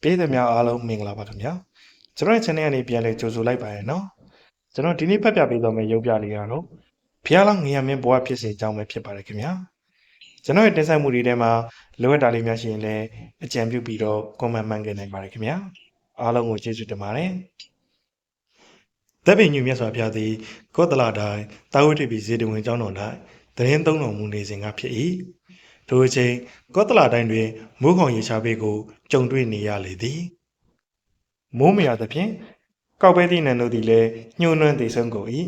ပေးသမျှအားလုံးမင်္ဂလာပါခင်ဗျာကျွန်တော်ရဲ့ channel ကနေပြန်လဲကြိုဆိုလိုက်ပါရနော်ကျွန်တော်ဒီနေ့ဖတ်ပြပေးသွားမယ့်ရုပ်ပြလေးကတော့ဖျားလောင်းငရမင်းဘဝဖြစ်စဉ်အကြောင်းပဲဖြစ်ပါတယ်ခင်ဗျာကျွန်တော်ရဲ့တင်ဆက်မှုတွေထဲမှာလိုအပ်တာလေးများရှိရင်လည်းအကြံပြုပြီးတော့ comment မှန်ခဲ့နိုင်ပါတယ်ခင်ဗျာအားလုံးကိုကျေးဇူးတင်ပါတယ်တပ်ပင်ညူမြတ်စွာဘုရားသည်ကောသလတိုင်းတာဝတိပိဇေတဝင်ကျောင်းတော်၌တရင်သုံးတော်မူနေစဉ်ကဖြစ်၏ထိုအချိန်ကောသလတိုင်းတွင်မိုးခေါင်ရေရှားပေကိုကြုံတွေ့နေရလေသည်မိုးမရသဖြင့်ကောက်ပဲသည့်နံတို့သည်လည်းညှိုးနှွမ်းသိဆုံးကုန်၏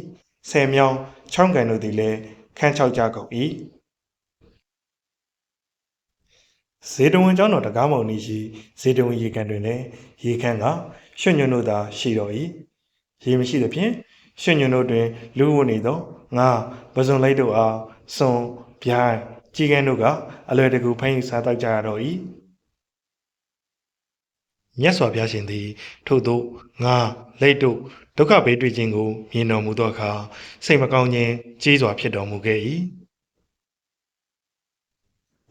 ဆယ်မြောင်းချောင်းကန်တို့သည်လည်းခန်းချောက်ကြကုန်၏ဇေတဝန်ကျောင်းတော်တကားမောင်နီရှိဇေတဝန်ရေကန်တွင်လည်းရေခန်းကရွှွညွန့်တို့သာရှိတော်၏ရေမရှိသဖြင့်ရွှွညွန့်တို့တွင်လူဝနေသောငါပဇွန်လိတ်တို့အားစွန်ဗျိုင်းကြီးကန်းတို့ကအလွယ်တကူဖမ်းယူစားတောက်ကြရတော့၏မြတ်စွာဘုရားရှင်သည်ထို့သောငါလိတ်တို့ဒုက္ခဘေးတွေ့ခြင်းကိုမြင်တော်မူသောအခါစိတ်မကောင်းခြင်းကြီးစွာဖြစ်တော်မူခဲ့၏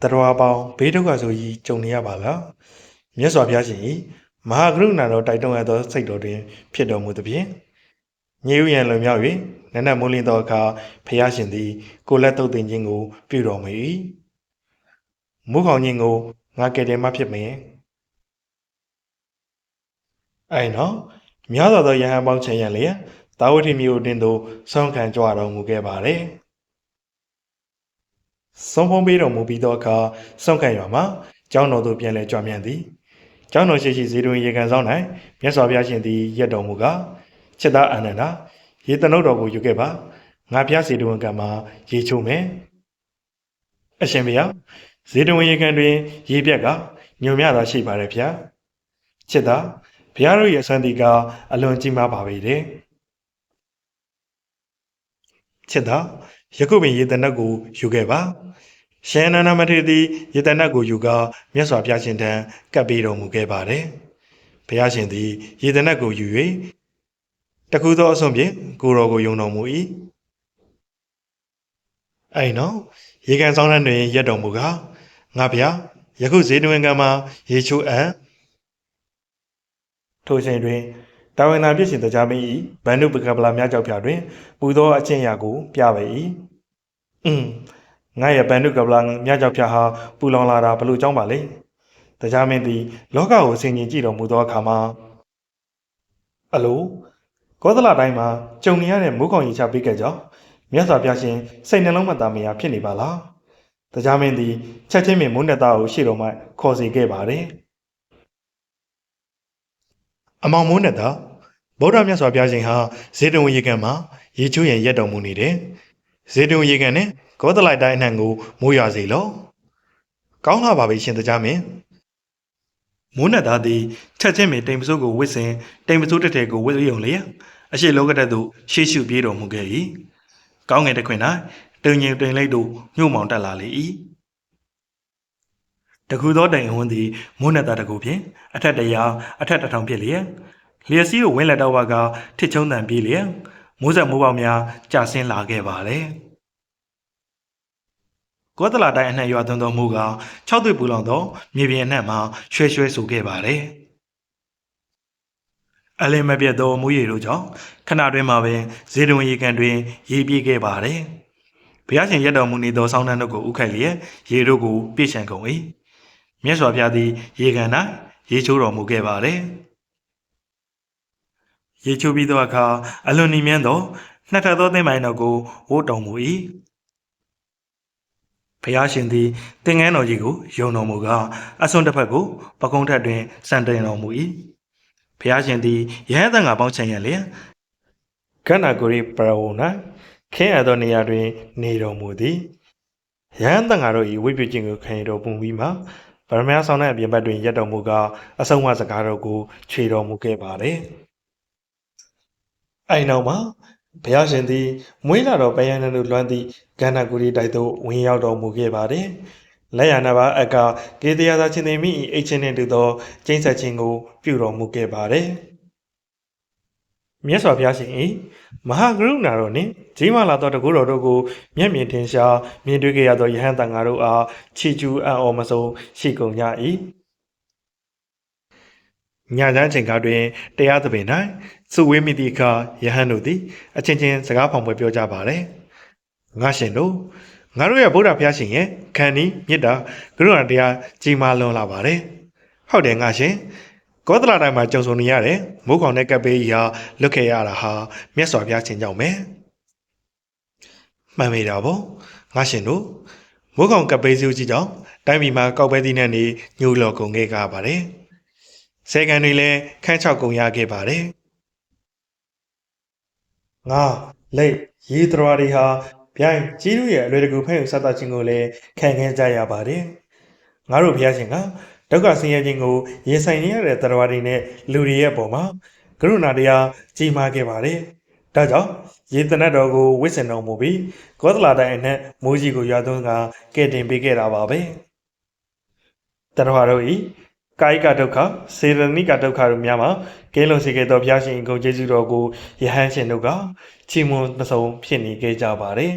တတော်ပေါင်းဘေးဒုက္ခဆိုကြီးကြုံနေရပါလားမြတ်စွာဘုရားရှင်၏မဟာကရုဏာတော်တိုက်တွန်းရသောစိတ်တော်တွင်ဖြစ်တော်မူသဖြင့်ညေဥယံလွန်မြောက်၍နနက်မိုးလင်းသောအခါဘုရားရှင်သည်ကိုယ်လက်သုတ်သင်ခြင်းကိုပြုတော်မူ၏မိုးခေါင်ခြင်းကိုငါကယ်တင်မှဖြစ်မည်အဲ့နော်များစွာသောယဟန်ပေါင်းချင်ရလျက်တာဝတိမြို့တွင်သို့ဆုံးခံကြွတော်မူခဲ့ပါတယ်ဆုံးဖုံးပေးတော်မူပြီးသောအခါဆုံးခံရမှာကျောင်းတော်သို့ပြန်လည်ကြွမြန်းသည်ကျောင်းတော်ရှိဇေတဝန်ရေကန်ဆောင်၌မြတ်စွာဘုရားရှင်သည်ရက်တော်မူကားချက်သားအာနန္ဒာရေတနုတ်တော်ကိုယူခဲ့ပါငါဘုရားဇေတဝန်ကမှာရေချိုးမယ်အရှင်ဘုရားဇေတဝန်ရေကန်တွင်ရေပြက်ကညုံမြသာရှိပါတယ်ဗျာချက်သားဘုရားတို့ရဲ့အစွမ်းတီကအလွန်ကြီးမားပါပေတယ်ချက်သားယခုပင်ရေတနတ်ကိုယူခဲ့ပါရှင်နန္ဒမထေရသည်ရေတနတ်ကိုယူကာမြတ်စွာဘုရားရှင်ထံကပ်ပေးတော်မူခဲ့ပါတယ်ဘုရားရှင်သည်ရေတနတ်ကိုယူ၍တခုသောအစွန်ဖြင့်ကိုတော်ကိုယုံတော်မူ၏အဲ့နော်ရေကန်ဆောင်တွင်ရက်တော်မူကားငါဘုရားယခုဇေတဝန်ကမှာရေချိုးအံ့ထိုချိန်တွင်တာဝန်သာပြည့်ရှင်တရားမင်း၏ဗန္ဓုပကပလာများကြောက်ပြတွင်ပူသောအချင်းရာကိုပြပေ၏ငါရဲ့ဗန္ဓုကပလာများကြောက်ပြဟာပူလောင်လာတာဘလို့ကြောင်းပါလေတရားမင်းသည်လောကကိုဆင်ခြင်ကြည့်တော်မူသောအခါမှာအလိုကောသလတိုင်းမှာကြုံနေရတဲ့မိုးခေါင်ရေချပေးခဲ့ကြောင်းမြတ်စွာဘုရားရှင်စိတ်နှလုံးမသားမယာဖြစ်နေပါလားတရားမင်းသည်ချက်ချင်းပင်မိုးနဲ့သားကိုရှေ့တော်မှခေါ်စေခဲ့ပါတယ်အမောင်မိုးနဲ့သားဗုဒ္ဓမြတ်စွာဘုရားရှင်ဟာဇေတဝန်ရေကန်မှာရေချိုးရန်ရက်တော်မူနေတယ်ဇေတဝန်ရေကန်နဲ့ကောသလိုက်တိုင်းအနှံ့ကိုမိုးရွာစေလောကောင်းလာပါပြီရှင်တရားမင်းမိုးနဲ့သားသည်ချက်ချင်းပင်တိမ်ပစိုးကိုဝစ်စဉ်တိမ်ပစိုးတစ်ထည်ကိုဝစ်ရုံလျက်အရှိလောကတက်သို့ရှေ့ရှုပြေးတော်မူခဲ့၏ကောင်းငယ်တစ်ခွင်၌တုံငင်တိမ်လိုက်တို့ညှို့မောင်တက်လာလေ၏တခုသောတိုင်အဝန်းသည်မိုးနဲ့သားတကူဖြင့်အထက်100အထက်1000ဖြစ်လျက်လျက်စီးကိုဝင်းလက်တော့ကထစ်ချုံတန်ပြေးလျက်မိုးဆက်မိုးပေါက်များကျဆင်းလာခဲ့ပါလေကောသလတိုင်းအနှံ့ရွာသွန်းသောမိုးက6သွေးပူလောင်သောမြေပြင်အနှံ့မှာရွှဲရွှဲဆူခဲ့ပါတယ်အလင်းမပြတ်သောမိုးရေတို့ကြောင့်ခဏတွင်မှပင်ဇေတဝန်ရေကန်တွင်ရေပြေးခဲ့ပါတယ်ဘုရားရှင်ရက်တော်မူနေသောဆောင်းနှံတို့ကိုဥခိုက်လျက်ရေတို့ကိုပြည့်ရှံကုန်၏မြတ်စွာဘုရားသည်ရေကန်၌ရေချိုးတော်မူခဲ့ပါတယ်ရေချိုးပြီးသောအခါအလွန်နီမြန်းသောနှစ်ထပ်သောသင်္မိုင်းတော်ကိုဝိုးတော်မူ၏ဘုရားရှင်သည်သင်္ကန်းတော်ကြီးကိုယုံတော်မူကားအစွန်းတစ်ဖက်ကိုပကုံးထက်တွင်စံတင်တော်မူ၏ဘုရားရှင်သည်ယဟန်သံဃာပေါင်းချင်ရလျက်ကန္နာဂုရိပရဝုန်၌ခင်းအပ်သောနေရာတွင်နေတော်မူသည်ယဟန်သံဃာတို့၏ဝိပုခြင်းကိုခံရတော်မူပြီးမှဗရမယဆောင်တဲ့အပြင်ဘက်တွင်ရက်တော်မူကားအဆုံးအမစကားတော်ကိုခြေတော်မူခဲ့ပါတယ်အဲ့နောက်မှာဘုရားရှင်သည်မွေးလာတော်ပယံတို့လွမ်းသည့်ကန္နာဂုရိတိုက်သို့ဝင်ရောက်တော်မူခဲ့ပါတယ်လက်ရနာပါအကကေတရာသာချင်းသိမိအိတ်ချင်းနှင့်တူသောကျိန်းဆက်ခြင်းကိုပြုတော်မူခဲ့ပါတယ်မြတ်စွာဘုရားရှင်၏မဟာကရုဏာတော်နှင့်ကြီးမားလာသောတကူတော်တို့ကိုမျက်မြင်ထင်ရှားမြင်တွေ့ခဲ့ရသောယဟန်တန်ဃာတို့အားချီကျူးအံ့ဩမဆုံးရှိကုန်ကြ၏ ညချမ်းချိန်ကတွင်တရားသဘင်၌စုဝေးမိသည့်အခါယဟန်တို့သည်အချင်းချင်းစကားဖောင်ပွဲပြောကြပါလေငါရှင်တို့ငါတို့ရဲ့ဗုဒ္ဓဘုရားရှင်ရဲ့ခန္ဒီမြစ်တာကရုဏာတရားကြီးမားလွန်လာပါတယ်ဟုတ်တယ်ငါရှင်ကောသလတိုင်းမှာကြုံဆုံနေရတဲ့မိုးကောင်တဲ့ကပ်ပေးကြီးဟာလွတ်ခဲ့ရတာဟာမြတ်စွာဘုရားရှင်ကြောင့်ပဲမှန်မိတာပေါ့ငါရှင်တို့မိုးကောင်ကပ်ပေးစုကြီးကြောင့်တိုင်းပြည်မှာကောက်ပဲသီးနဲ့နေညှို့လော်ကုန်ခဲ့ကြပါတယ်ဆယ်ကန်တွေလည်းခန်းချောက်ကုန်ရခဲ့ပါတယ်ငါလက်ရေးတော်ရီဟာဗျိုင်းကြီးတို့ရဲ့အလွယ်တကူဖဲ့ယူစသခြင်းကိုလည်းခံခဲ့ကြရပါတယ်ငါတို့ဘုရားရှင်ကဒုက္ခဆင်းရဲခြင်းကိုရင်ဆိုင်နေရတဲ့တရားတွေနဲ့လူတွေရဲ့ပုံမှာကရုဏာတရားကြီးမားခဲ့ပါတယ်ဒါကြောင့်ရေတနတ်တော်ကိုဝိစင်တော်မူပြီးကောသလတိုင်းအနှံ့မိုးကြီးကိုရွာသွန်းကကဲ့တင်ပေးခဲ့တာပါပဲတရားတို့ဤကာယကဒုက္ခစေတနိကဒုက္ခတို့များမှာကင်းလွန်စေခဲ့သောဘုရားရှင်ဂုဏ်ကျေးဇူးတော်ကိုယဟန်ရှင်တို့ကချီးမွမ်းသဆုံးဖြစ်နေခဲ့ကြပါတယ်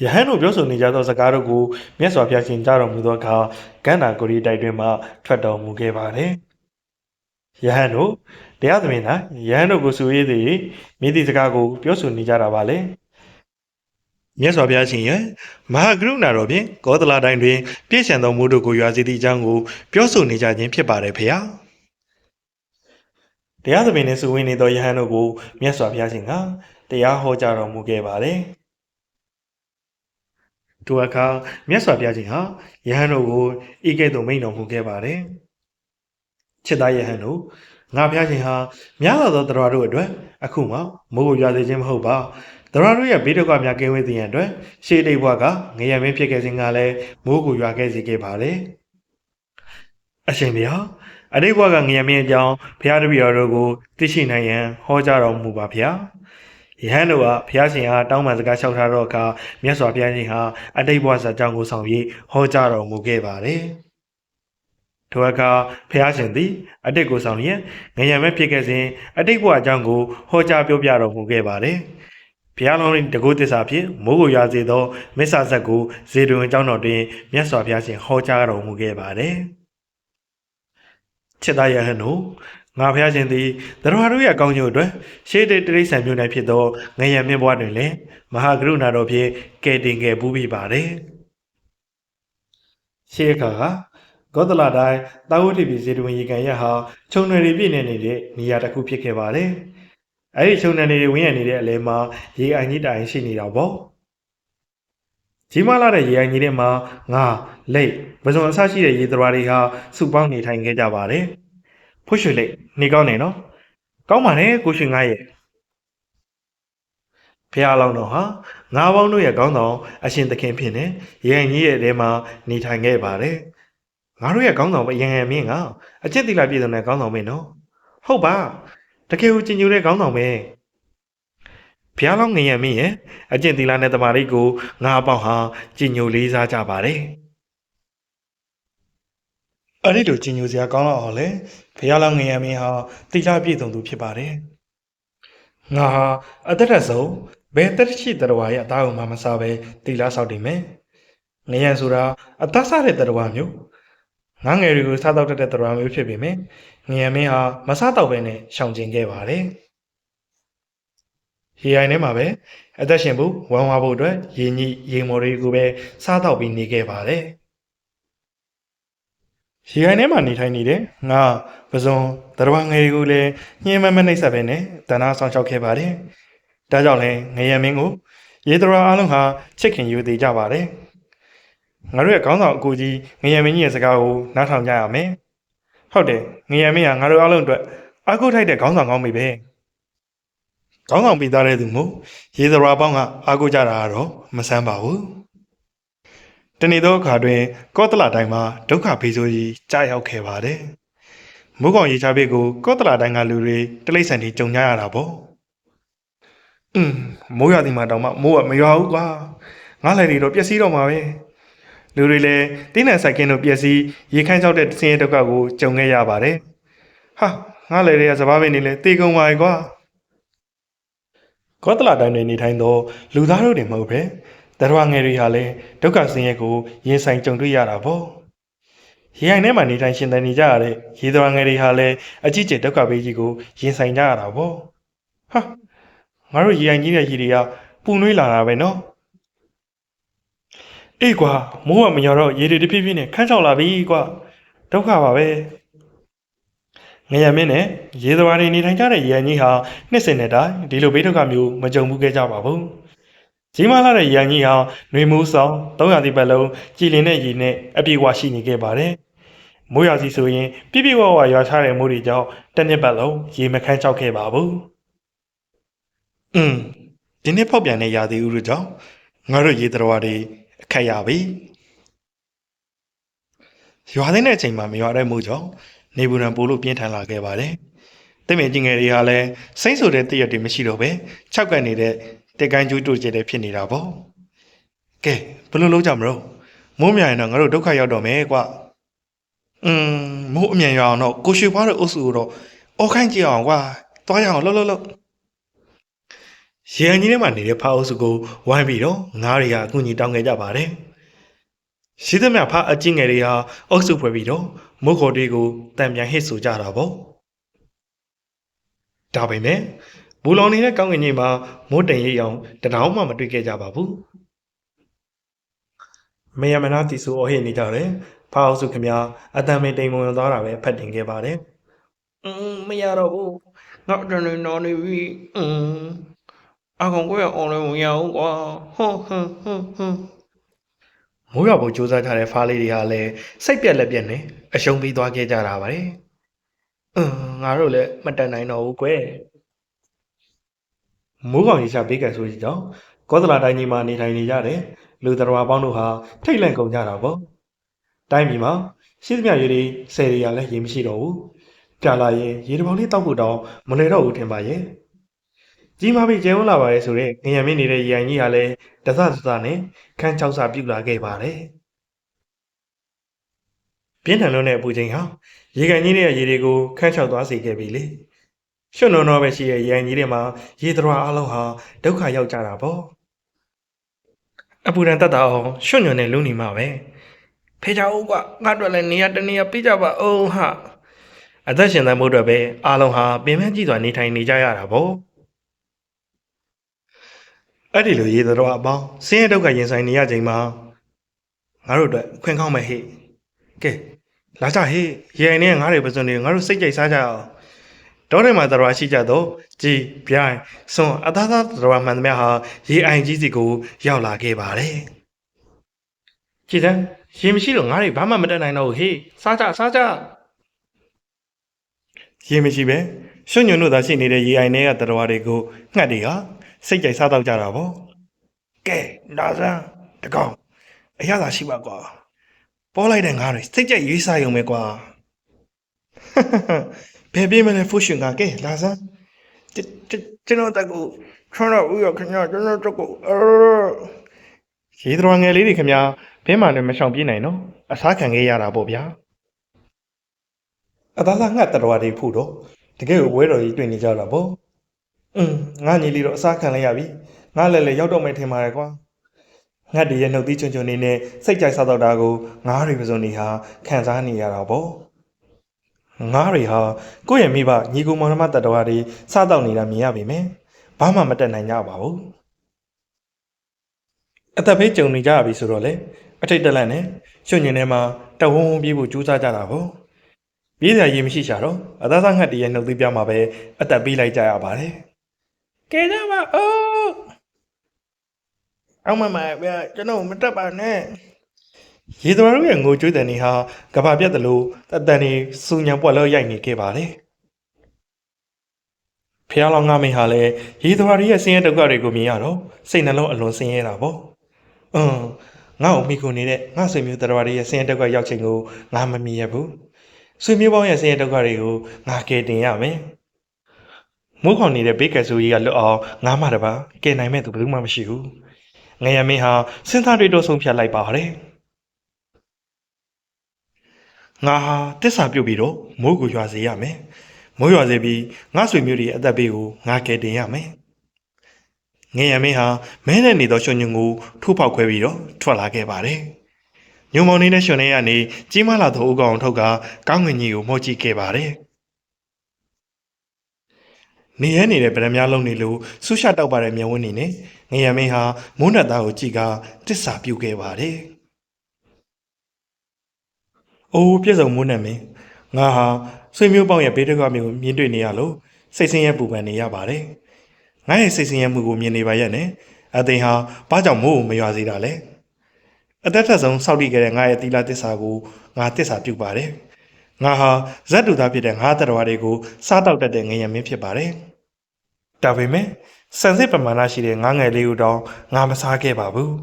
ယဟန်တို့ပြောဆိုနေကြသောစကားတို့ကိုမြတ်စွာဘုရားရှင်ကြားတော်မူသောအခါကန္တာကိုရီတိုက်တွင်မှထွက်တော်မူခဲ့ပါတယ်ယဟန်တို့တရားသမင်၌ယဟန်တို့ကိုဆိုရည်သည်မိသည့်စကားကိုပြောဆိုနေကြတာပါလေမြတ်စွာဘုရားရှင်ရဲ့မဟာကရုဏာတော်ဖြင့်ကောသလတိုင်းတွင်ပြည့်စုံသောမိုးတို့ကိုရွာစေသည့်အကြောင်းကိုပြောဆိုနေကြခြင်းဖြစ်ပါတယ်ဖေဟာတရားသဘင်နှင့်စုဝေးနေသောယဟန်တို့ကိုမြတ်စွာဘုရားရှင်ကတရားဟောကြားတော်မူခဲ့ပါတယ်ထိုအခါမြတ်စွာဘုရားရှင်ဟာယဟန်တို့ကိုဤကဲ့သို့မိန့်တော်မူခဲ့ပါတယ်ချစ်သားယဟန်တို့ငါဘုရားရှင်ဟာများလာသောတရားတို့အတွက်အခုမှမိုးကိုရွာစေခြင်းမဟုတ်ပါတရားတို့ရဲ့ဘေးဒုက္ခများကင်းဝေးစေရန်အတွက်ရှေးတိတ်ဘဝကငရံမင်းဖြစ်ခဲ့ခြင်းကလည်းမိုးကိုရွာခဲ့စေခဲ့ပါလေအရှင်ဘုရားအတိတ်ဘဝကငရံမင်းအကြောင်းဘုရားတပည့်တော်တို့ကိုသိရှိနိုင်ရန်ဟောကြားတော်မူပါဗျာယဟန်တို့ကဘုရားရှင်အားတောင်းပန်စကားလျှောက်ထားတော့အခါမြတ်စွာဘုရားရှင်ဟာအတိတ်ဘဝဇာကြောင့်ကိုဆောင်ပြီးဟောကြားတော်မူခဲ့ပါတယ်ထိုအခါဘုရားရှင်သည်အတိတ်ကိုဆောင်လျက်ငရံမဲ့ဖြစ်ခဲ့စဉ်အတိတ်ဘဝအကြောင်းကိုဟောကြားပြောပြတော်မူခဲ့ပါတယ်ဘုရားလုံးတကုသစ္စာဖြင့်မိုးကိုရွာစေသောမစ္ဆာဇက်ကိုဇေဒွန်အကြောင်းတော်တွင်မြတ်စွာဘုရားရှင်ဟောကြားတော်မူခဲ့ပါတယ်ချစ်သားယဟန်တို့ငါဘုရားရှင်သည်တရားတို့ရဲ့အကောင်းကျိုးအတွက်ရှေးတိရိစ္ဆာန်မျိုး၌ဖြစ်သောငရံမြင့်ဘဝတွင်လည်းမဟာကရုဏာတော်ဖြင့်ကယ်တင်ခဲ့ပူးပြီးပါတယ်ရှေးအခါကကောသလတိုင်းတာဝတိပိဇေဒဝင်ရေကန်ရဟာခြုံနယ်တွေပြည့်နေနေတဲ့နေရာတစ်ခုဖြစ်ခဲ့ပါတယ်။အဲဒီခြုံနယ်တွေဝင်းရနေတဲ့အလဲမှာရေအိုင်ကြီးတိုင်ရှိနေတာပေါ့။ကြီးမားလာတဲ့ရေအိုင်ကြီးထဲမှာငါလိတ်ပဇွန်အစရှိတဲ့ရေသရဝါတွေဟာစုပေါင်းနေထိုင်ခဲ့ကြပါတယ်။ဖွှရွှေလိတ်နေကောင်းနေနော်။ကောင်းပါနဲ့ကိုရွှေငါရဲ့ဖះလောင်းတော်ဟာငါးပေါင်းတို့ရဲ့ကောင်းဆောင်အရှင်သခင်ဖြစ်နေရေအိုင်ကြီးရဲ့ထဲမှာနေထိုင်ခဲ့ပါတယ်။ငါတို့ရဲ့ခေါင်းဆောင်ပဲရန်ရန်မင်းကအကျင့်သီလပြည့်စုံတဲ့ခေါင်းဆောင်ပဲနော်ဟုတ်ပါတကယ်ကိုကျင်ညိုတဲ့ခေါင်းဆောင်ပဲဘုရားလောင်းငရံမင်းရဲ့အကျင့်သီလနဲ့တမာရိတ်ကိုငါအပေါက်ဟာကျင်ညိုလေးစားကြပါတယ်အဲ့ဒီလိုကျင်ညိုစရာကောင်းတော့လေဘုရားလောင်းငရံမင်းဟာသီလပြည့်စုံသူဖြစ်ပါတယ်ငါဟာအသက်ထက်ဆုံးဘယ်တက်ရှိတော်ရဲ့အသားအုံမှမစားပဲသီလဆောက်တည်မယ်ငရံဆိုတာအသက်စားတဲ့တော်မျိုးငါငယ်တွေကိုစားတော့တဲ့တရားမျိုးဖြစ်ပေမဲ့ငရံမင်းဟာမစားတော့ဘဲနဲ့ရှောင်ကျင်ခဲ့ပါတယ်။ရေအိုင်ထဲမှာပဲအသက်ရှင်ဖို့ဝမ်းဝါဖို့အတွက်ရေညိရေမော်တွေကိုပဲစားတော့ပြီးနေခဲ့ပါတယ်။ရေအိုင်ထဲမှာနေထိုင်နေတဲ့ငါပဇွန်တရားငယ်တွေကိုလည်းညှင်းမမနှိပ်စက်ပဲနဲ့တဏှာဆောင်ရှောက်ခဲ့ပါတယ်။ဒါကြောင့်လည်းငရံမင်းကိုရေတရားအလုံးဟာချစ်ခင်ယူသေးကြပါတယ်။ငါတို့ရဲ့ခေါင်းဆောင်အကူကြီးငရံမင်းကြီးရဲ့စကားကိုနားထောင်ကြရမယ်။ဟုတ်တယ်ငရံမင်းကငါတို့အားလုံးအတွက်အားကိုးထိုက်တဲ့ခေါင်းဆောင်ကောင်းပြီပဲ။ခေါင်းဆောင်ပြီးသားတဲ့သူမို့ရေသရာပေါင်းကအားကိုးကြတာကတော့မဆန်းပါဘူး။တနေ့သောအခါတွင်ကောသလတိုင်းမှာဒုက္ခဖေးဆိုးကြီးကြားရောက်ခဲ့ပါတယ်။မိုးကောင်ရေချဘေးကိုကောသလတိုင်းကလူတွေတိလိษံတွေကြုံကြရတာပေါ့။မိုးရွာဒီမှာတောင်မှမိုးကမရွာဘူးကွာ။ငါလည်းတွေတော့ပျက်စီးတော့မှာပဲ။လူတွေလည်းတင်းနဲ့ဆိုင်ကင်းတို့ပျက်စီးရေခမ်းချောက်တဲ့ဆင်းရဲဒုက္ခကိုကြုံခဲ့ရပါတယ်။ဟာငါလည်းတွေကစဘာပင်နေလဲတေကုန်ပါ යි ကွာ။ကောသလတိုင်းတွင်နေထိုင်သောလူသားတို့တွေမဟုတ်ပဲတရားငယ်တွေဟာလည်းဒုက္ခဆင်းရဲကိုရင်ဆိုင်ကြုံတွေ့ရတာပေါ့။ ရေအိုင်ထဲမှာနေထိုင်ရှင်သန်နေကြရတဲ့ရေသမားငယ်တွေဟာလည်းအကြီးကျယ်ဒုက္ခပေးကြီးကိုရင်ဆိုင်ကြရတာပေါ့ဟာငါတို့ရေအိုင်ကြီးတဲ့ရေတွေကပူနွေးလာတာပဲနော်အေးကွာမိုးကမညော်တော့ရေတွေတဖြည်းဖြည်းနဲ့ခန်းချောက်လာပြီကွာဒုက္ခပါပဲငရမင်းနဲ့ရေသမားတွေနေထိုင်ကြတဲ့ရေအိုင်ကြီးဟာနှစ်စဉ်နဲ့တိုင်းဒီလိုဘေးဒုက္ခမျိုးမကြုံဘူးခဲ့ကြပါဘူးကြီးမားလာတဲ့ရေအိုင်ကြီးဟာຫນွေမိုးဆောင်300တိပတ်လုံးကြည်လင်တဲ့ရေနဲ့အပြည့်အဝရှိနေခဲ့ပါတယ်မိုးရွာစီဆိုရင်ပြပြဝဝရွာချတဲ့မိုးတွေကြောင့်တစ်နှစ်ပတ်လုံးရေမခန်းချောက်ခဲ့ပါဘူးဒီနေ့ဖောက်ပြန်တဲ့ရာသီဥတုကြောင့်ငါတို့ရေတော်တွေအခက်ရပြီရွာသိမ်းတဲ့အချိန်မှာမရွာတဲ့မိုးကြောင့်နေပူရန်ပိုလို့ပြင်းထန်လာခဲ့ပါတယ်တမင်ကြီးငယ်တွေဟာလည်းစိမ့်ဆိုတဲ့တရက်တွေမရှိတော့ပဲ၆ကန်နေတဲ့တက်ကိုင်းကျူးတို့ကျတဲ့ဖြစ်နေတာပေါ့ကဲဘယ်လိုလုပ်ကြမလို့မိုးမြိုင်တော့ငါတို့ဒုက္ခရောက်တော့မယ်ကွမိုးအမြန်ရအောင်တော့ကိုရွှေဖွားတို့အုပ်စုတော့အော်ခိုင်းကြည့်အောင်ကွာသွားရအောင်လှုပ်ရေအန်ကြီးထဲမှာနေတဲ့ဖားအုပ်စုကိုဝိုင်းပြီးတော့ငါးတွေကအကူအညီတောင်းခဲ့ကြပါတယ်ရှိသမျှဖားအကြီးငယ်တွေဟာအုပ်စုဖွဲ့ပြီးတော့မိုးခေါ်တွေကိုတံပြန်ဟစ်ဆိုကြတာပေါ့ဒါပေမဲ့ဘူလောင်နေတဲ့ကောင်းကင်ကြီးမှာမိုးတိမ်ရိပ်အောင်တတောင်းမှမတွေ့ခဲ့ကြပါဘူးမယမနာတီဆူအော်ဟစ်နေကြတယ်ဖားအုပ်စုခင်ဗျာအတန်မင်းတိမ်မုံသွားတာပဲဖတ်တင်ခဲ့ပါတယ်မရတော့ဘူးငါတန်နေနော်နေပြီအကောင်ကိုရအောင်လည်းမရဘူးကွာဟွန်းမိုးရွာဖို့ကြိုးစားကြတဲ့ဖားလေးတွေဟာလည်းစိတ်ပြက်လက်ပြက်နဲ့အရှုံးပြီးသွားခဲ့ကြတာပါတယ်ငါတို့လည်းမတန်နိုင်တော့ဘူးကွယ်မိုးကောင်ရေရှာပေးကန်ဆိုကြီးကြောင့်ကောသလတိုင်းကြီးမှာနေထိုင်နေကြတဲ့လူတော်ပေါင်းတို့ဟာထိတ်လန့်ကုန်ကြတာပေါ့တိုင်းပြည်မှာရှိသမျှရေတွေဆယ်တွေကလည်းရေမရှိတော့ဘူးပြလာရင်ရေတပေါင်းလေးတောက်ဖို့တောင်မလွယ်တော့ဘူးထင်ပါရဲ့ကြီးမားပြီးကျဲဝန်းလာပါလေဆိုတဲ့ငရမင်းနေတဲ့ရေအိုင်ကြီးဟာလည်းတစနဲ့ခန်းချောက်စာပြုတ်လာခဲ့ပါတယ်ပြင်းထန်လွန်းတဲ့အပူချိန်ဟာရေကန်ကြီးရဲ့ရေတွေကိုခန်းချောက်သွားစေခဲ့ပြီလေရွှွနှောပဲရှိတဲ့ရေအိုင်ကြီးတွေမှာရေသရအလုံးဟာဒုက္ခရောက်ကြတာပေါ့အပူဒဏ်တက်တာအောင်ရွှွညွန်တဲ့လူနေမှာပဲဖေချာဦးကငါတို့လည်းနေရာတနေရာပြကြပါအောင်ဟာအသက်ရှင်သန်မှုအတွက်ပဲအားလုံးဟာပင်ပန်းကြည့်စွာနေထိုင်နေကြရတာပေါ့အဲ့ဒီလိုရေသရအပေါင်းဆင်းရဲဒုက္ခရင်ဆိုင်နေရချိန်မှာငါတို့အတွက်ခွင့်ကောင်းမဲ့ဟဲ့ကဲလာကြဟေ့ရေအိုင်နဲ့ငါးတွေပစွန်တွေငါတို့စိတ်ကြိုက်စားကြအောင်တောထဲမှာသရဝါရှိကြတော့ကြည်ပြိုင်စွန်အသားသားသရဝါမှန်သမျှဟာရေအိုင်ကြီးစီကိုရောက်လာခဲ့ပါတယ်ကြည်စမ်းရေမရှိတော့ငါးတွေဘာမှမတက်နိုင်တော့ဟေ့စားကြရေမရှိပဲရွှွညွန်တို့သာရှိနေတဲ့ရေအိုင်တွေကသရဝါတွေကိုငှက်တွေကစိတ်ကြိုက်စားတော့ကြတာပေါ့ကဲလာစမ်းတကောင်အရသာရှိပါကွာပေါ်လိုက်တဲ့ငါးတွေစိတ်ကြိုက်ရေးစားရုံပဲကွာဘယ်ပြေးမလဲဖူးရှင်ကကဲလာစမ်းကျွန်တော်တက်ကိုထွန်းတော့ဦးရခင်ဗျာကျွန်တော်တက်ကိုရေသရငယ်လေးတွေခင်ဗျာဘဲမှလည်းမရှောင်ပြေးနိုင်နော်အစားခံခဲ့ရတာပေါ့ဗျာအသားသားငှက်တတော်တွေဖို့တော့တကယ်ကိုဝဲတော်ကြီးတွေ့နေကြတာပေါ့ငါညီလေးတော့အစားခံလိုက်ရပြီငါလည်းရောက်တော့မယ်ထင်ပါတယ်ကွာငှက်တွေရဲ့နှုတ်သီးချွန်နေနဲ့စိတ်ကြိုက်စားတော့တာကိုငါးတွေပစုံနေဟာခံစားနေရတာပေါ့ငါးတွေဟာကိုယ့်ရဲ့မိဘညီကိုမောင်နှမတတော်တွေစားတော့နေတာမြင်ရပြီမယ်ဘာမှမတက်နိုင်ကြပါဘူးအသက်ဖေးကြုံနေကြရပြီဆိုတော့လေအထိတ်တလန့်နဲ့ရွှွညင်ထဲမှာတဝုံပြေးဖို့ကြိုးစားကြတာပေါ့ပြေးစရာရေမရှိရှာတော့အသားသားငှက်တွေရဲ့နှုတ်သီးပြမှာပဲအသက်ပေးလိုက်ကြရပါတယ်ကဲကြပါဦးအောင်မမဗျာကျွန်တော်မတက်ပါနဲ့ရေသမားတို့ရဲ့ငိုကြွေးတန်တွေဟာကဘာပြတ်တယ်လို့အတန်တွေစူညံပွက်လို့ရိုက်နေခဲ့ပါတယ်ဖះလောင်ငါမင်းဟာလည်းရေသမားတွေရဲ့ဆင်းရဲဒုက္ခတွေကိုမြင်ရတော့စိတ်နှလုံးအလွန်ဆင်းရဲတာပေါ့ငါ့ကိုမိခုနေတဲ့ငါဆွေမျိုးတရားတွေရဲ့ဆင်းရဲဒုက္ခရောက်ချိန်ကိုငါမမြင်ရဘူးဆွေမျိုးပေါင်းရဲ့ဆင်းရဲဒုက္ခတွေကိုငါကယ်တင်ရမယ်မိုးခေါင်နေတဲ့ဘေးကဆူကြီးကလွတ်အောင်ငါမှတပါကယ်နိုင်မဲ့သူဘယ်သူမှမရှိဘူးငရမင်းဟာစဉ်းစားတွေးတော့ဆုံးဖြတ်လိုက်ပါတယ်ငါဟာတစ္ဆာပြုတ်ပြီးတော့မိုးကိုရွာစေရမယ်မိုးရွာစေပြီးငါဆွေမျိုးတွေအသက်ဘေးကိုငါကယ်တင်ရမယ်ငရမင်းဟာမဲနဲ့နေသောရွှွညွန်ကိုထိုးပေါက်ခွဲပြီးတော့ထွက်လာခဲ့ပါတယ် ညုံမောင်နေတဲ့ရှင်နေရနေကြီးမားလာသောဥကောင်ထုတ်ကကောင်းငင်ကြီးကိုမှုတ်ကြည့်ခဲ့ပါတယ်နေရနေတဲ့ဗရမများလုံးနေလို့ဆူရှတောက်ပါတဲ့မျက်ဝန်းနေနဲ့ငရမင်းဟာမိုးနတ်သားကိုကြည့်ကတစ္ဆာပြုခဲ့ပါတယ်အိုးပြည့်စုံမိုးနတ်မင်းငါဟာဆွေမျိုးပေါင်းရဲ့ဘေးဒုက္ခမျိုးမြင်တွေ့နေရလို့စိတ်ဆင်းရဲပူပန်နေရပါတယ်ငါရဲ့စိတ်ဆင်းရဲမှုကိုမြင်နေပါရဲ့နဲ့အသိဟာဘာကြောင့်မိုးကိုမရွာစေတာလဲအသက်ထက်ဆုံးစောက်တည်ခဲ့တဲ့ငါရဲ့သီလသစ္စာကိုငါသစ္စာပြုပါတယ်ငါဟာဇတ်တူသားဖြစ်တဲ့ငါတတော်တွေကိုစားတောက်တတ်တဲ့ငရမင်းဖြစ်ပါတယ်ဒါပေမဲ့စံစစ်ပမာဏရှိတဲ့ငါငယ်လေးကိုတော့ငါမစားခဲ့ပါဘူး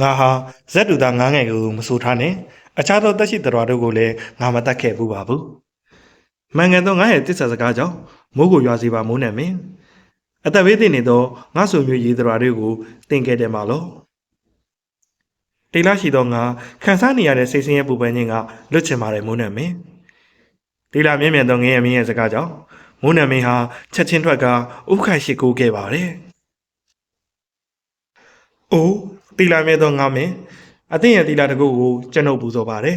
ငါဟာဇက်တူသားငါငယ်ကိုမဆိုထားနဲ့အခြားသောတက်ရှိတော်တို့ကိုလည်းငါမတတ်ခဲ့ဘူးပါဘူးမှန်ကန်သောငါရဲ့တစ္ဆာစကားကြောင့်မိုးကိုရွာစီပါမိုးနဲ့မင်းအသက်ဘေးတင်နေသောငါဆိုမျိုးရေးတော်တွေကိုတင်ခဲ့တယ်မှာလို့တိတ်လာရှိသောငါခန်းစားနေရတဲ့စိတ်ဆင်းရဲပူပန်ခြင်းကလွတ်ချင်ပါတယ်မိုးနဲ့မင်းတိတ်လာမြင့်မြတ်သောငရဲမင်းရဲ့စကားကြောင့်မိုးနံမင်းဟာချက်ချင်းထွက်ကဥခိုက်ရှိကိုခဲ့ပါတယ်။အိုးတီလာမဲသောငါမင်းအသင်ရဲ့တီလာတကုတ်ကိုကျွန်ုပ်ပူဇော်ပါတယ်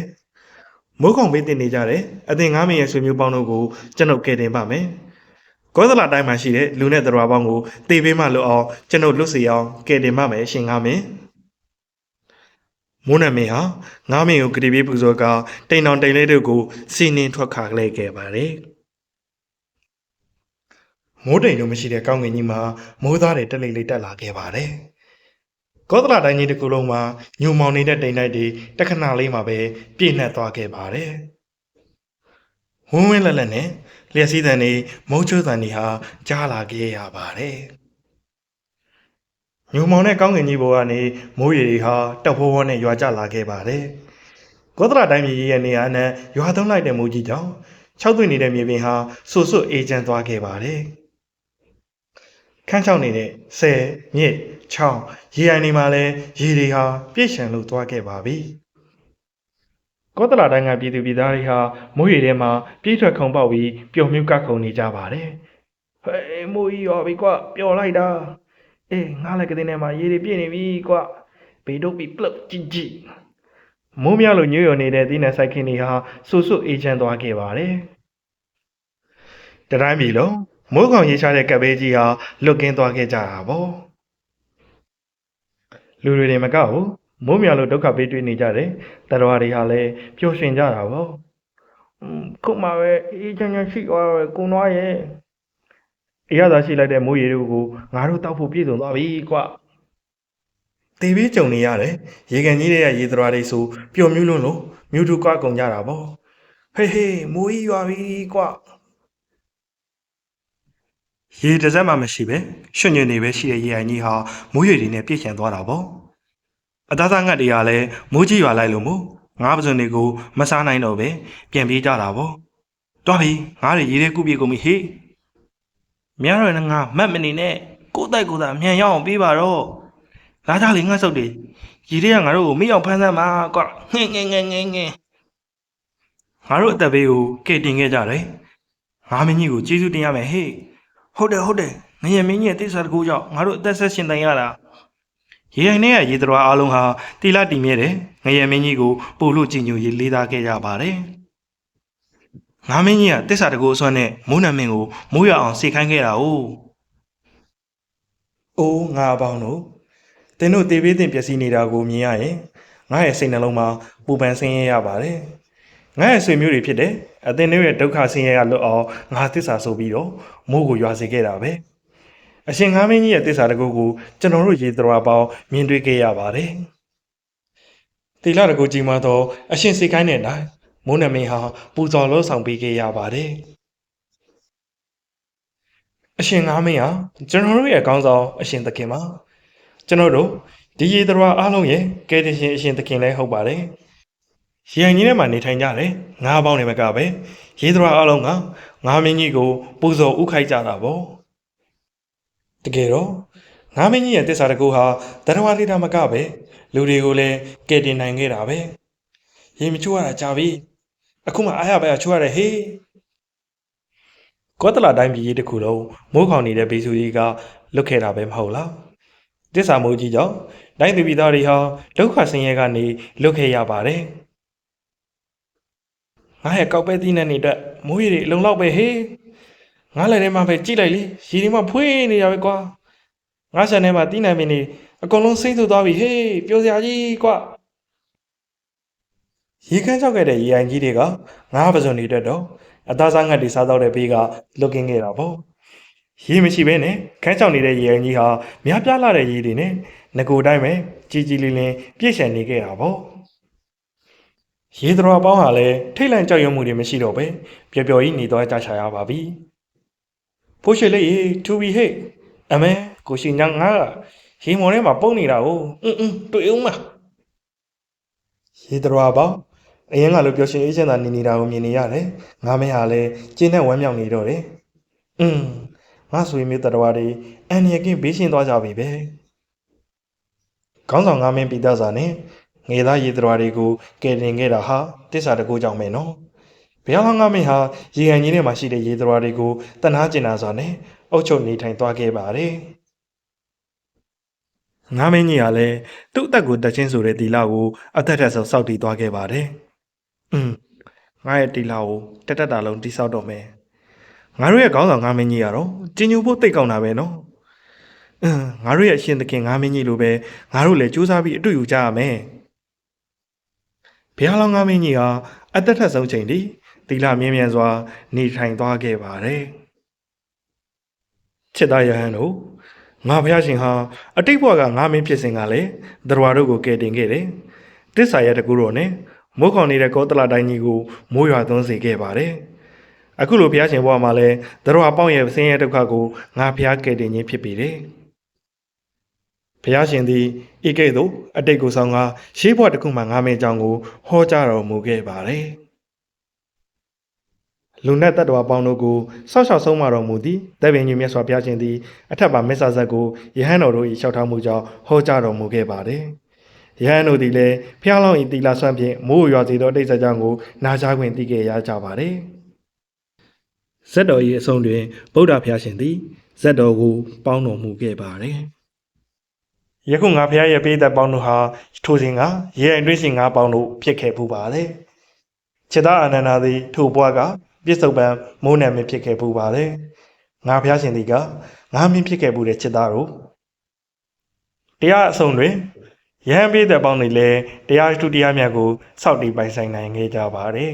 ။မိုးကောင်ပေးတင်နေကြတဲ့အသင်ငါမင်းရဲ့ဆွေမျိုးပေါင်းတို့ကိုကျွန်ုပ်ကယ်တင်ပါမယ်။ကောသလတိုင်းမှာရှိတဲ့လူနဲ့တရားပေါင်းကိုတေပေးမှလွတ်အောင်ကျွန်ုပ်လွတ်စေအောင်ကယ်တင်ပါမယ်ရှင်ငါမင်း။မိုးနံမင်းဟာငါမင်းကိုကြည်ပြေးပူဇော်ကတိန်တော်တိန်လေးတို့ကိုစီနင်းထွက်ခါကလေးခဲ့ပါတယ်။မိုးတိမ်တို့မရှိတဲ့ကောင်းကင်ကြီးမှာမိုးသားတွေတက်လိမ့်လိမ့်တက်လာခဲ့ပါတယ်။ကောသလတိုင်းကြီးတစ်ခုလုံးမှာညုံမောင်နေတဲ့တိမ်တိုက်တွေတခဏလေးမှာပဲပြည့်နှက်သွားခဲ့ပါတယ်။ဝင်းဝင်းလက်လက်နဲ့လျှက်စီးတန်တွေမုံချိုးတန်တွေဟာကြားလာခဲ့ရပါတယ်။ညုံမောင်တဲ့ကောင်းကင်ကြီးပေါ်ကနေမိုးရေတွေဟာတက်ဝေါဝေါနဲ့ရွာကျလာခဲ့ပါတယ်။ကောသလတိုင်းကြီးရဲ့နေရာနဲ့ရွာသွန်းလိုက်တဲ့မိုးကြီးကြောင့်၆သွင်းနေတဲ့မြေပြင်ဟာဆူဆွတ်အေးချမ်းသွားခဲ့ပါတယ်။ခန်းချောင်းနေတဲ့ဆယ်မြစ်ချောင်းရေအိုင်တွေမှာလည်းရေတွေဟာပြည့်ရှံလို့သွားခဲ့ပါပြီကောသလတိုင်းကပြည်သူပြည်သားတွေဟာမိုးရေထဲမှာပြေးထွက်ခုန်ပေါက်ပြီးပျော်မြူးကခုန်နေကြပါတယ်ဟေးမိုးကြီးရောပြီကွပျော်လိုက်တာအေးငါလည်းကတဲ့ထဲမှာရေတွေပြည့်နေပြီကွဘေတို့ပြီးပလုတ်ကြည့်ကြည့်မိုးများလို့ညွှန်နေတဲ့သီးနှံဆိုင်ခင်းတွေဟာဆူဆွတ်အေးချမ်းသွားခဲ့ပါတယ်တတိုင်းပြည်လုံးမိုးကောင်ရေးချတဲ့ကပ်ဘေးကြီးဟာလွတ်ကင်းသွားခဲ့ကြတာပေါ့လူတွေမကောက်ဘူးမိုးမြောင်လို့ဒုက္ခပေးတွေ့နေကြတယ်တတော်တွေဟာလည်းပျော်ရွှင်ကြတာပေါ့ခုမှပဲအေးချမ်းချမ်းရှိသွားတော့ကိုနွားရဲ့အရသာရှိလိုက်တဲ့မိုးရေတွေကိုငါတို့တောက်ဖို့ပြည့်စုံသွားပြီကွတေးပေးကြုံနေရတယ်ရေကန်ကြီးရဲ့ရေတတော်တွေဆိုပျော်မြူးလို့မြူးထူးကွာကုန်ကြတာပေါ့ဟေးမိုးကြီးရွာပြီကွရေတစ်စက်မှမရှိပဲရွှွညွနေပဲရှိတဲ့ရေအိုင်ကြီးဟာမိုးရွေတွေနဲ့ပြည့်ချံသွားတာပေါ့အသားသားငတ်တွေကလည်းမိုးကြီးရွာလိုက်လို့မို့ငါးပစုံတွေကိုမစားနိုင်တော့ပဲပြန်ပြေးကြတာပေါ့တွားပြီငါးတွေရေထဲကုပြေကုန်ပြီဟေ့မြားရယ်ငါမတ်မနေနဲ့ကိုယ်တိုက်ကိုယ်သာမြန်ရောက်အောင်ပြေးပါတော့လာကြလေငါ့ဆုပ်တွေရေတွေကငါတို့ကိုမိအောင်ဖမ်းစမ်းပါကွငဲ့ငဲ့ငဲ့ငဲ့ငဲ့ငါတို့အသက်ဘေးကိုကဲတင်ခဲ့ကြတယ်ငါမင်းကြီးကိုကျေးဇူးတင်ရမယ်ဟေ့ဟုတ်တယ်ငရမင်းကြီးရဲ့တိစ္ဆာတကူကြောင့်ငါတို့အသက်ဆက်ရှင်တိုင်ရတာရေအိုင်ထဲကရေတော်အားလုံးဟာတီလာတီမြဲတယ်ငရမင်းကြီးကိုပို့လို့ကြည်ညိုရေးလေးသားခဲ့ကြပါတယ်ငါမင်းကြီးကတိစ္ဆာတကူအစွမ်းနဲ့မိုးနံမင်းကိုမိုးရအောင်စေခိုင်းခဲ့တာ哦အိုးငါအပေါင်းတို့တင်တို့တေးပေးတင်ပျက်စီးနေတာကိုမြင်ရရင်ငါရဲ့စိတ်နှလုံးမှာပူပန်ဆင်းရဲရပါတယ်ငါရဲ့ဆွေမျိုးတွေဖြစ်တယ်အသင်တို့ရဲ့ဒုက္ခဆင်းရဲကလွတ်အောင်ငါသစ္စာဆိုပြီးတော့မိုးကိုရွာစေခဲ့တာပဲအရှင်ငါမင်းကြီးရဲ့သစ္စာတကူကိုကျွန်တော်တို့ရေတော်ပေါင်းမြင်တွေ့ခဲ့ရပါတယ်တီလာတကူကြီးမှတော့အရှင်စိတ်ခိုင်းတဲ့နိုင်မိုးနမင်းဟာပူဇော်လို့ဆောင်ပေးခဲ့ရပါတယ်အရှင်ငါမင်းဟာကျွန်တော်တို့ရဲ့အကောင်းဆောင်အရှင်သခင်ပါကျွန်တော်တို့ဒီရေတော်အားလုံးရဲ့ကယ်တင်ရှင်အရှင်သခင်လည်းဟုတ်ပါတယ်ရေအိုင်ကြီးထဲမှာနေထိုင်ကြတယ်ငါးပေါင်းနေမကပဲရေတော်အားလုံးကငါးမင်းကြီးကိုပူဇော်ဥခိုက်ကြတာပေါ့တကယ်တော့ငါးမင်းကြီးရဲ့တစ္ဆာတကူဟာတရားလေးတာမကပဲလူတွေကိုလည်းကယ်တင်နိုင်ခဲ့တာပဲရေမချိုးရတာကြာပြီအခုမှအားရပါရချိုးရတယ်ဟေးကောသလတိုင်းပြည်ကြီးတစ်ခုလုံးမိုးခေါင်နေတဲ့ဘေးဆူကြီးကလွတ်ခဲ့တာပဲမဟုတ်လား တစ္ဆာမိုးကြီးကြောင့်တိုင်းသူပြည်သားတွေဟာဒုက္ခဆင်းရဲကနေလွတ်ခဲ့ရပါတယ်ငါရဲ့ကောက်ပဲသီးနှံတွေအတွက်မိုးရေတွေအလုံလောက်ပဲဟေးငါလည်းထဲမှာပဲကြည့်လိုက်လေရေတွေမှဖွေးနေရပဲကွာငါဆန်ထဲမှာသီးနှံပင်တွေအကုန်လုံးစိမ့်သွသွားပြီဟေးပျော်စရာကြီးကွာရေခမ်းကြောက်ခဲ့တဲ့ရေအိုင်ကြီးတွေကငါးပစုံတွေအတွက်တော့အသားစားငတ်တွေစားတော့တဲ့ဘေးကလွတ်ကင်းခဲ့တာပေါ့ရေမရှိဘဲနဲ့ခမ်းချောက်နေတဲ့ရေအိုင်ကြီးဟာများပြားလာတဲ့ရေတွေနဲ့ငကိုတိုင်းပဲကြီးကြီးလင်းလင်းပြည့်ရှံနေခဲ့တာပေါ့ရေသရဝပေါင်းဟာလည်းထိတ်လန့်ကြောက်ရွံ့မှုတွေမရှိတော့ပဲပျော်ပျော်ကြီးနေသွားကြချာရပါပြီဖိုးရှိလေးထူဘီဟေ့အမဲကိုရှင်ညငါရေမော်ထဲမှာပုန်းနေတာကိုတွေ့ဦးမရေသရဝပေါင်းအရင်ကလိုပျော်ရွှင်အေးချမ်းသာနေနေတာကိုမြင်နေရတယ်ငါမင်းဟာလည်းကျင်းနဲ့ဝမ်းမြောက်နေတော့တယ်ငါဆွေမျိုးတော်တွေအန်ရကင်းဘေးရှင်းသွားကြပြီပဲခေါင်းဆောင်ငါမင်းပိသားစာနဲ့ငယ်သားရေတော်တွေကိုကယ်တင်ခဲ့တာဟာတစ္ဆာတကူကြောင့်ပဲနော်ဘုရားလောင်းငါမင်းဟာရေကန်ကြီးထဲမှာရှိတဲ့ရေတော်တွေကိုတနာကျင်နာစွာနဲ့အုပ်ချုပ်နေထိုင်သွားခဲ့ပါတယ်ငါမင်းကြီးကလည်းသူ့အသက်ကိုတက်ချင်းဆိုတဲ့တီလာကိုအသက်ထက်ဆုံးစောက်တီးသွားခဲ့ပါတယ်ငါရဲ့တီလာကိုတက်တက်တာလုံးတိဆောက်တော့မယ်ငါတို့ရဲ့ခေါင်းဆောင်ငါမင်းကြီးကတော့ကျင်ညူဖို့တိတ်ကောင်းတာပဲနော်ငါတို့ရဲ့အရှင်သခင်ငါမင်းကြီးလိုပဲငါတို့လည်းစူးစမ်းပြီးအတွေ့ယူကြရမယ်ဘုရားလောင်းငါမင်းကြီးဟာအသက်ထက်ဆုံးချိန်ထိတီလာမြင်းမြန်စွာနေထိုင်သွားခဲ့ပါတယ်ချစ်သားယဟန်တို့ငါဘုရားရှင်ဟာအတိတ်ဘဝကငါမင်းဖြစ်စဉ်ကလည်းသရဝါတို့ကိုကယ်တင်ခဲ့တယ်တစ္ဆာရတကူတော်နဲ့မိုးခေါင်နေတဲ့ကောသလတိုင်းကြီးကိုမိုးရွာသွန်းစေခဲ့ပါတယ်အခုလိုဘုရားရှင်ဘဝမှာလည်းသရဝါပေါင်းရဲ့ဆင်းရဲဒုက္ခကိုငါဘုရားကယ်တင်ခြင်းဖြစ်ပေတယ်ဘုရားရှင်သည်ဤကဲ့သို့အတိတ်ကိုဆောင်ကရှေးဘဝတစ်ခုမှငါမင်းအကြောင်းကိုဟောကြားတော်မူခဲ့ပါတယ်လူနဲ့တတ္တဝါပေါင်းတို့ကိုစောက်ရှောက်ဆုံးမတော်မူသည်တပည့်ညွှန်မြတ်စွာဘုရားရှင်သည်အထက်ပါမစ္ဆာဇက်ကိုယဟန်တော်တို့၏လျှောက်ထားမှုကြောင့်ဟောကြားတော်မူခဲ့ပါတယ်ယဟန်တို့သည်လည်းဖျားလောင်း၏တီလာဆွမ်းဖြင့်မိုးရွာစေသောအတိတ်ဇာတ်ကြောင့်ကိုနာကြားခွင့်တည်ခဲ့ရကြပါတယ်ဇက်တော်၏အဆုံးတွင်ဗုဒ္ဓဘုရားရှင်သည်ဇက်တော်ကိုပေါင်းတော်မူခဲ့ပါတယ်ယခုငါဘုရားရဲ့ပိဋကပေါင်းတို့ဟာထိုစဉ်ကရေအိမ်တွင်းရှင်ငါပေါင်းတို့ဖြစ်ခဲ့ပူပါတယ်ခြေသားအာနန္ဒာသည်ထိုဘွားကပြစ္ဆုတ်ပံမိုးနံမင်းဖြစ်ခဲ့ပူပါတယ်ငါဘုရားရှင်သည်ကငါမင်းဖြစ်ခဲ့ပူတဲ့ခြေသားတို့တရားအဆုံးတွင်ယဟန်ပိဋကပေါင်းတွေလည်းတရားထုတရားမြတ်ကိုစောင့်တည်ပိုင်ဆိုင်နိုင်ခဲ့ကြပါတယ်